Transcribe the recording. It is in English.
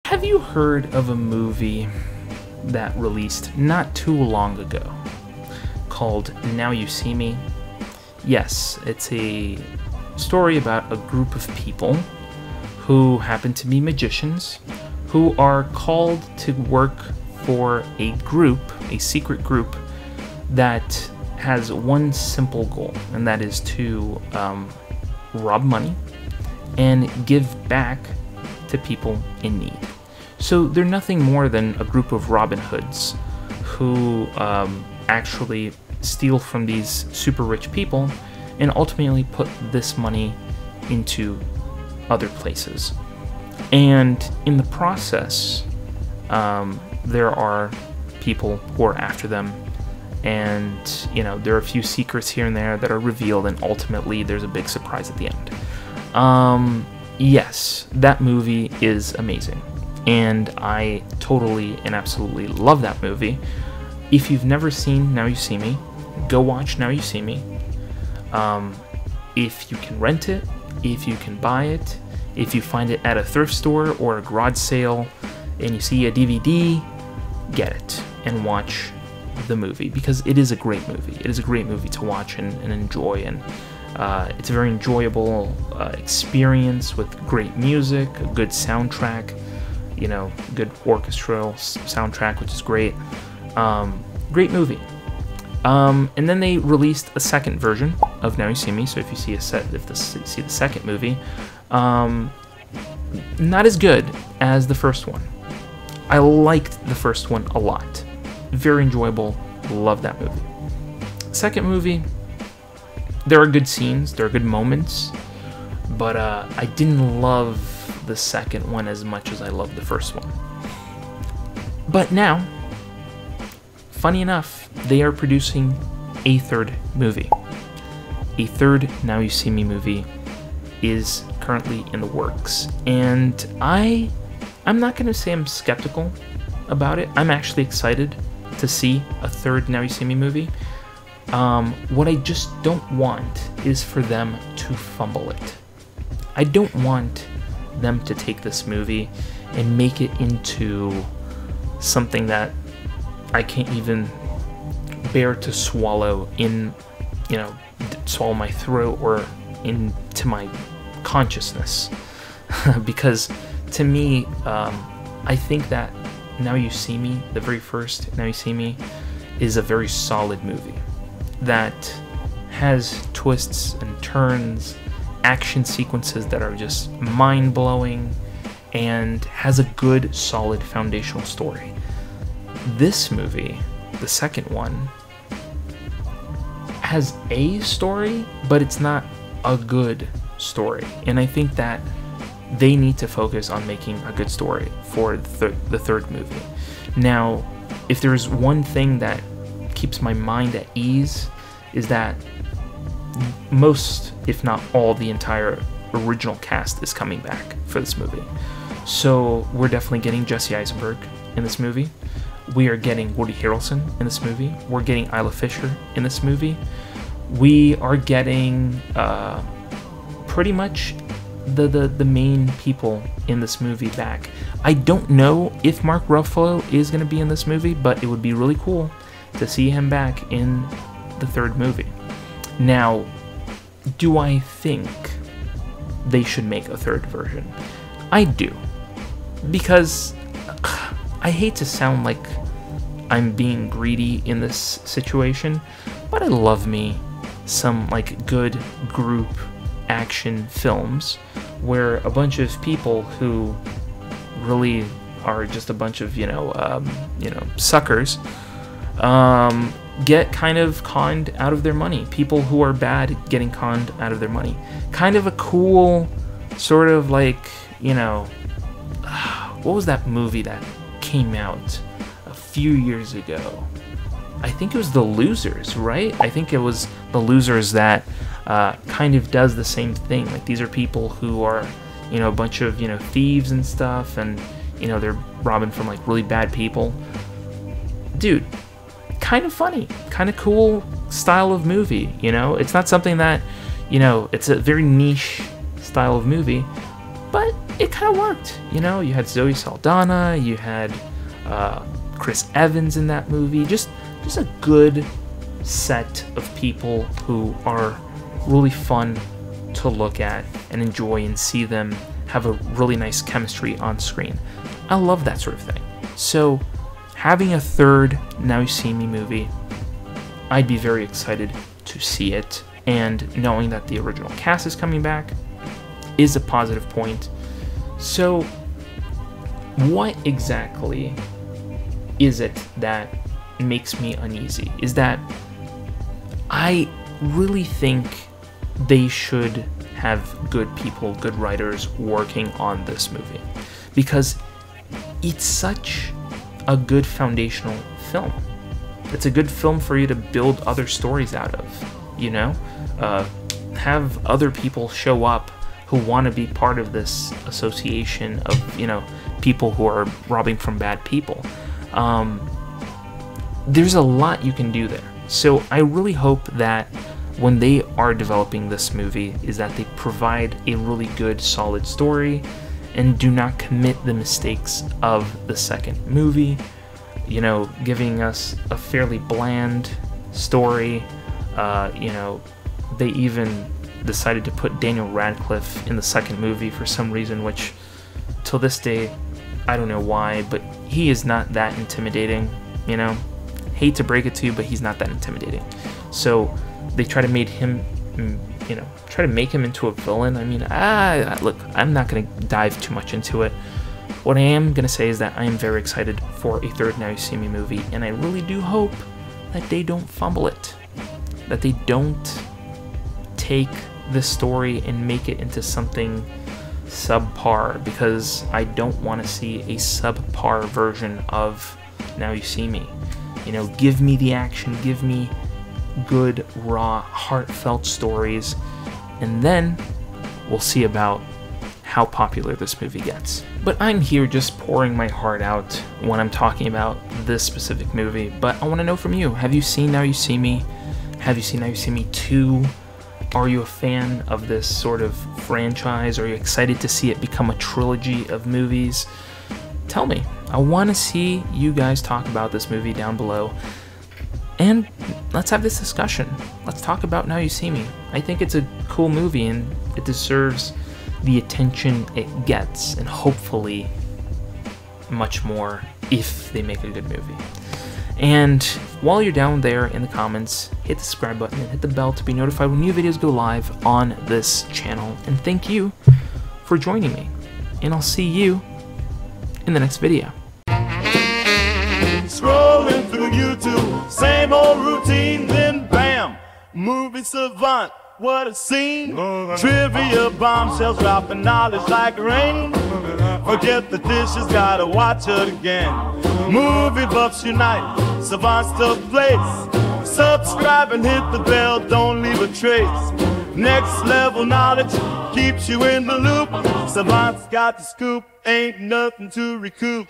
Have you heard of a movie that released not too long ago called Now You See Me? Yes, it's a story about a group of people who happen to be magicians who are called to work for a group, a secret group, that has one simple goal, and that is to rob money and give back to people in need. So they're nothing more than a group of Robin Hoods who actually steal from these super rich people and ultimately put this money into other places. And in the process, there are people who are after them, and you know, there are a few secrets here and there that are revealed, and ultimately there's a big surprise at the end. Yes, that movie is amazing, and I totally and absolutely love that movie. If you've never seen Now You See Me, go watch Now You See Me. If you can rent it, if you can buy it, if you find it at a thrift store or a garage sale and you see a DVD, get it and watch the movie, because it is a great movie. It is a great movie to watch and enjoy, and it's a very enjoyable experience with great music, a good soundtrack, you know, good orchestral soundtrack, which is great. Great movie. And then they released a second version of Now You See Me. So if you see see the second movie, not as good as the first one. I liked the first one a lot. Very enjoyable. Love that movie. Second movie, there are good scenes, there are good moments, but I didn't love the second one as much as I loved the first one. But now, funny enough, they are producing a third movie. A third Now You See Me movie is currently in the works, and I'm not going to say I'm skeptical about it. I'm actually excited to see a third Now You See Me movie. What I just don't want is for them to fumble it. I don't want them to take this movie and make it into something that I can't even bear to swallow in, you know, swallow my throat or into my consciousness. Because to me, I think that Now You See Me, the very first Now You See Me, is a very solid movie that has twists and turns, action sequences that are just mind-blowing, and has a good, solid foundational story. This movie, the second one, has a story, but it's not a good story, and I think that they need to focus on making a good story for the third movie. Now, if there's one thing that keeps my mind at ease, is that most, if not all, the entire original cast is coming back for this movie. So we're definitely getting Jesse Eisenberg in this movie. We are getting Woody Harrelson in this movie. We're getting Isla Fisher in this movie. We are getting pretty much the main people in this movie back. I don't know if Mark Ruffalo is going to be in this movie, but it would be really cool to see him back in the third movie. Now, do I think they should make a third version? I do. Because I hate to sound like I'm being greedy in this situation, but I love me some like good group action films where a bunch of people who really are just a bunch of suckers get kind of conned out of their money. People who are bad getting conned out of their money. Kind of a cool sort of like, you know, what was that movie that came out a few years ago? I think it was The Losers, right? I think it was The Losers that kind of does the same thing. Like, these are people who are, you know, a bunch of, you know, thieves and stuff, and, you know, they're robbing from, like, really bad people. Dude, kind of funny, kind of cool style of movie, you know? It's not something that, you know, it's a very niche style of movie, but it kind of worked. You know, you had Zoe Saldana, you had Chris Evans in that movie. Just a good set of people who are really fun to look at and enjoy and see them have a really nice chemistry on screen. I love that sort of thing. So having a third Now You See Me movie, I'd be very excited to see it, and knowing that the original cast is coming back is a positive point. So what exactly is it that makes me uneasy? Is that I really think they should have good people, good writers working on this movie, because it's such a good foundational film. It's a good film for you to build other stories out of, you know? Have other people show up who want to be part of this association of, you know, people who are robbing from bad people. There's a lot you can do there. So I really hope that when they are developing this movie is that they provide a really good, solid story and do not commit the mistakes of the second movie, you know, giving us a fairly bland story. You know, they even decided to put Daniel Radcliffe in the second movie for some reason, which till this day, I don't know why, but he is not that intimidating, you know? Hate to break it to you, but he's not that intimidating. So they try to make him, you know, try to make him into a villain. I mean, look, I'm not going to dive too much into it. What I am going to say is that I am very excited for a third Now You See Me movie, and I really do hope that they don't fumble it, that they don't take this story and make it into something subpar, because I don't want to see a subpar version of Now You See Me. You know, give me the action, give me good, raw, heartfelt stories, and then we'll see about how popular this movie gets. But I'm here just pouring my heart out when I'm talking about this specific movie, but I want to know from you. Have you seen Now You See Me? Have you seen Now You See Me 2? Are you a fan of this sort of franchise? Are you excited to see it become a trilogy of movies? Tell me. I want to see you guys talk about this movie down below. And let's have this discussion. Let's talk about Now You See Me. I think it's a cool movie and it deserves the attention it gets, and hopefully much more if they make a good movie. And while you're down there in the comments, hit the subscribe button and hit the bell to be notified when new videos go live on this channel. And thank you for joining me. And I'll see you in the next video. Scrolling through YouTube, same old routine, then bam, movie savant, what a scene. Trivia bombshells dropping knowledge like rain. Forget the dishes, gotta watch it again. Movie buffs unite, savants to place. Subscribe and hit the bell, don't leave a trace. Next level knowledge keeps you in the loop. Savants got the scoop, ain't nothing to recoup.